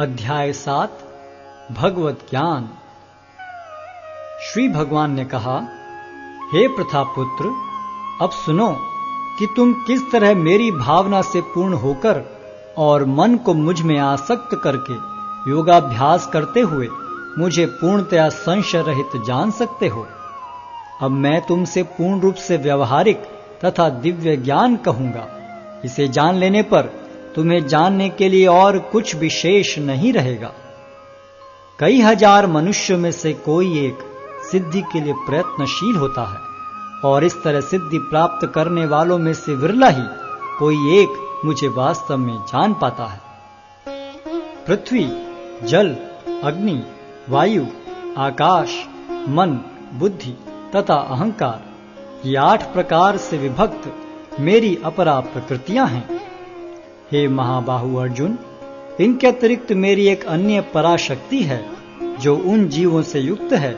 अध्याय 7 भगवत ज्ञान। श्री भगवान ने कहा, हे प्रथापुत्र, अब सुनो कि तुम किस तरह मेरी भावना से पूर्ण होकर और मन को मुझ में आसक्त करके योगाभ्यास करते हुए मुझे पूर्णतया संशय रहित जान सकते हो। अब मैं तुमसे पूर्ण रूप से व्यवहारिक तथा दिव्य ज्ञान कहूंगा। इसे जान लेने पर तुम्हें जानने के लिए और कुछ विशेष नहीं रहेगा। कई हजार मनुष्यों में से कोई एक सिद्धि के लिए प्रयत्नशील होता है और इस तरह सिद्धि प्राप्त करने वालों में से विरला ही कोई एक मुझे वास्तव में जान पाता है। पृथ्वी, जल, अग्नि, वायु, आकाश, मन, बुद्धि तथा अहंकार, ये 8 प्रकार से विभक्त मेरी अपरा प्रकृतियां हैं। हे महाबाहु अर्जुन, इनके अतिरिक्त मेरी एक अन्य पराशक्ति है जो उन जीवों से युक्त है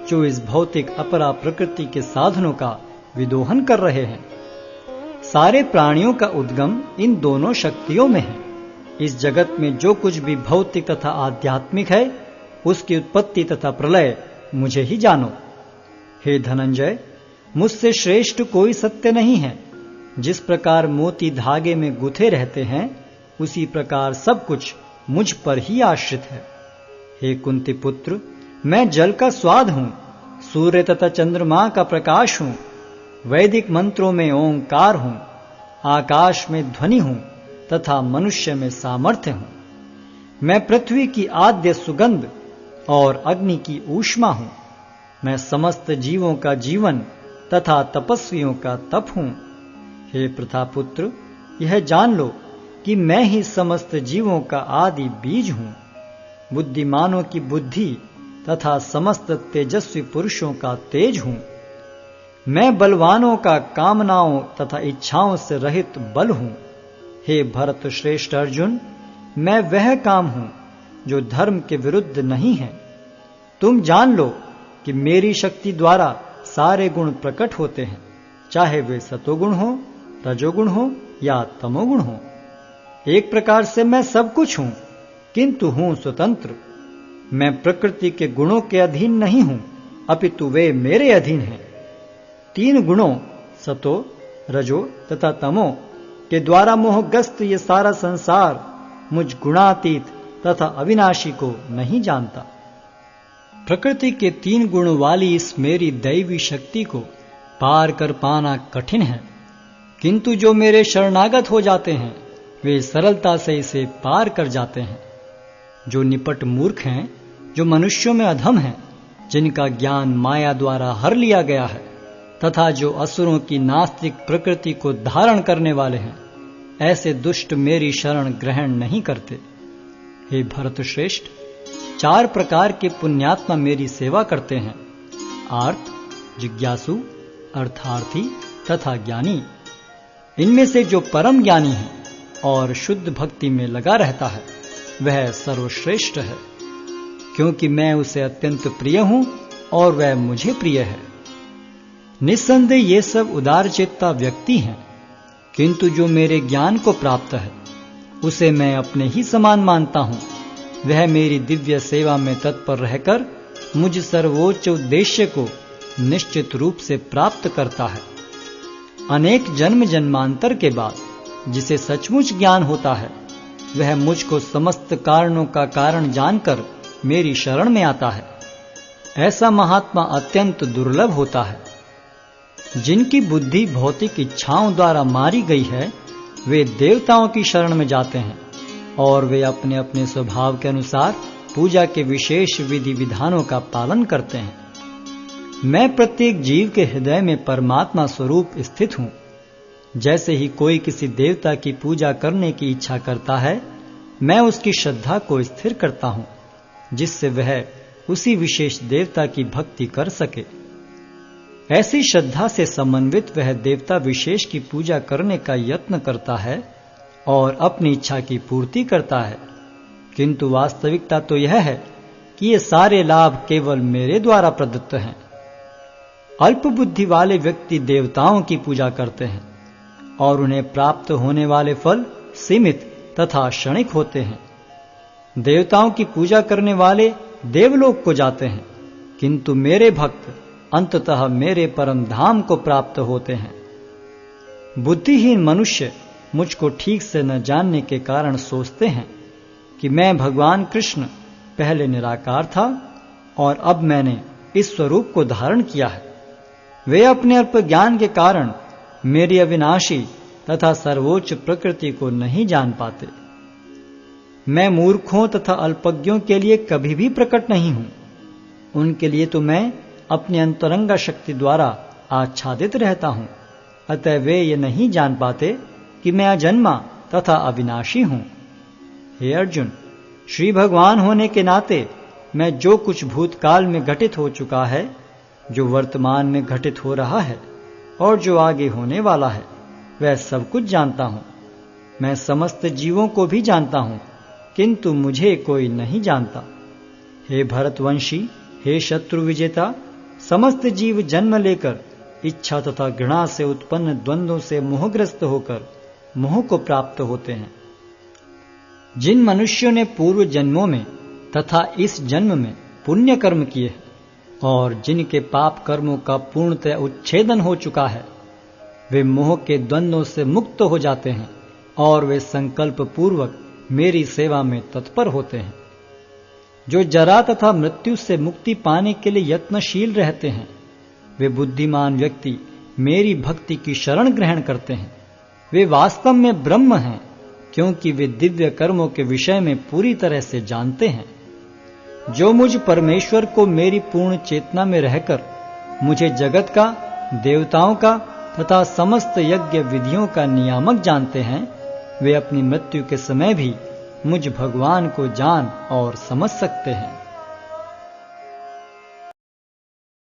जो इस भौतिक अपरा प्रकृति के साधनों का विदोहन कर रहे हैं। सारे प्राणियों का उद्गम इन दोनों शक्तियों में है। इस जगत में जो कुछ भी भौतिक तथा आध्यात्मिक है, उसकी उत्पत्ति तथा प्रलय मुझे ही जानो। हे धनंजय, मुझसे श्रेष्ठ कोई सत्य नहीं है। जिस प्रकार मोती धागे में गुथे रहते हैं, उसी प्रकार सब कुछ मुझ पर ही आश्रित है। हे कुंती पुत्र, मैं जल का स्वाद हूं, सूर्य तथा चंद्रमा का प्रकाश हूं, वैदिक मंत्रों में ओंकार हूं, आकाश में ध्वनि हूं तथा मनुष्य में सामर्थ्य हूं। मैं पृथ्वी की आद्य सुगंध और अग्नि की ऊष्मा हूं। मैं समस्त जीवों का जीवन तथा तपस्वियों का तप हूं। हे प्रथापुत्र, यह जान लो कि मैं ही समस्त जीवों का आदि बीज हूं। बुद्धिमानों की बुद्धि तथा समस्त तेजस्वी पुरुषों का तेज हूं। मैं बलवानों का कामनाओं तथा इच्छाओं से रहित बल हूं। हे भरत श्रेष्ठ अर्जुन, मैं वह काम हूं जो धर्म के विरुद्ध नहीं है। तुम जान लो कि मेरी शक्ति द्वारा सारे गुण प्रकट होते हैं, चाहे वे सतोगुण हो, रजोगुण हो या तमोगुण हो। एक प्रकार से मैं सब कुछ हूं, किंतु हूं स्वतंत्र। मैं प्रकृति के गुणों के अधीन नहीं हूं, अपितु वे मेरे अधीन हैं। 3 गुणों सतो, रजो तथा तमो के द्वारा मोहग्रस्त ये सारा संसार मुझ गुणातीत तथा अविनाशी को नहीं जानता। प्रकृति के 3 गुण वाली इस मेरी दैवी शक्ति को पार कर पाना कठिन है, किंतु जो मेरे शरणागत हो जाते हैं वे सरलता से इसे पार कर जाते हैं। जो निपट मूर्ख हैं, जो मनुष्यों में अधम हैं, जिनका ज्ञान माया द्वारा हर लिया गया है तथा जो असुरों की नास्तिक प्रकृति को धारण करने वाले हैं, ऐसे दुष्ट मेरी शरण ग्रहण नहीं करते। हे भरत श्रेष्ठ, 4 प्रकार के पुण्यात्मा मेरी सेवा करते हैं: आर्त, जिज्ञासु, अर्थार्थी तथा ज्ञानी। इनमें से जो परम ज्ञानी है और शुद्ध भक्ति में लगा रहता है, वह सर्वश्रेष्ठ है, क्योंकि मैं उसे अत्यंत प्रिय हूं और वह मुझे प्रिय है। निस्संदेह ये सब उदारचित्ता व्यक्ति हैं, किंतु जो मेरे ज्ञान को प्राप्त है, उसे मैं अपने ही समान मानता हूं। वह मेरी दिव्य सेवा में तत्पर रहकर मुझ सर्वोच्च उद्देश्य को निश्चित रूप से प्राप्त करता है। अनेक जन्म जन्मांतर के बाद जिसे सचमुच ज्ञान होता है, वह मुझको समस्त कारणों का कारण जानकर मेरी शरण में आता है। ऐसा महात्मा अत्यंत दुर्लभ होता है। जिनकी बुद्धि भौतिक इच्छाओं द्वारा मारी गई है, वे देवताओं की शरण में जाते हैं और वे अपने अपने स्वभाव के अनुसार पूजा के विशेष विधि विधानों का पालन करते हैं। मैं प्रत्येक जीव के हृदय में परमात्मा स्वरूप स्थित हूं। जैसे ही कोई किसी देवता की पूजा करने की इच्छा करता है, मैं उसकी श्रद्धा को स्थिर करता हूं, जिससे वह उसी विशेष देवता की भक्ति कर सके। ऐसी श्रद्धा से समन्वित वह देवता विशेष की पूजा करने का यत्न करता है और अपनी इच्छा की पूर्ति करता है, किंतु वास्तविकता तो यह है कि ये सारे लाभ केवल मेरे द्वारा प्रदत्त हैं। अल्प बुद्धि वाले व्यक्ति देवताओं की पूजा करते हैं और उन्हें प्राप्त होने वाले फल सीमित तथा क्षणिक होते हैं। देवताओं की पूजा करने वाले देवलोक को जाते हैं, किंतु मेरे भक्त अंततः मेरे परम धाम को प्राप्त होते हैं। बुद्धिहीन मनुष्य मुझको ठीक से न जानने के कारण सोचते हैं कि मैं भगवान कृष्ण पहले निराकार था और अब मैंने इस स्वरूप को धारण किया है। वे अपने अल्प ज्ञान के कारण मेरी अविनाशी तथा सर्वोच्च प्रकृति को नहीं जान पाते। मैं मूर्खों तथा अल्पज्ञों के लिए कभी भी प्रकट नहीं हूं। उनके लिए तो मैं अपनी अंतरंगा शक्ति द्वारा आच्छादित रहता हूं, अतः वे ये नहीं जान पाते कि मैं अजन्मा तथा अविनाशी हूं। हे अर्जुन, श्री भगवान होने के नाते मैं जो कुछ भूतकाल में घटित हो चुका है, जो वर्तमान में घटित हो रहा है और जो आगे होने वाला है, वह सब कुछ जानता हूं। मैं समस्त जीवों को भी जानता हूं, किंतु मुझे कोई नहीं जानता। हे भरतवंशी, हे शत्रु विजेता, समस्त जीव जन्म लेकर इच्छा तथा घृणा से उत्पन्न द्वंद्वों से मोहग्रस्त होकर मोह को प्राप्त होते हैं। जिन मनुष्यों ने पूर्व जन्मों में तथा इस जन्म में पुण्य कर्म किए हैं और जिनके पाप कर्मों का पूर्णतः उच्छेदन हो चुका है, वे मोह के द्वंद्वों से मुक्त हो जाते हैं और वे संकल्प पूर्वक मेरी सेवा में तत्पर होते हैं। जो जरा तथा मृत्यु से मुक्ति पाने के लिए यत्नशील रहते हैं, वे बुद्धिमान व्यक्ति मेरी भक्ति की शरण ग्रहण करते हैं। वे वास्तव में ब्रह्म हैं, क्योंकि वे दिव्य कर्मों के विषय में पूरी तरह से जानते हैं। जो मुझ परमेश्वर को मेरी पूर्ण चेतना में रहकर मुझे जगत का, देवताओं का तथा समस्त यज्ञ विधियों का नियामक जानते हैं, वे अपनी मृत्यु के समय भी मुझ भगवान को जान और समझ सकते हैं।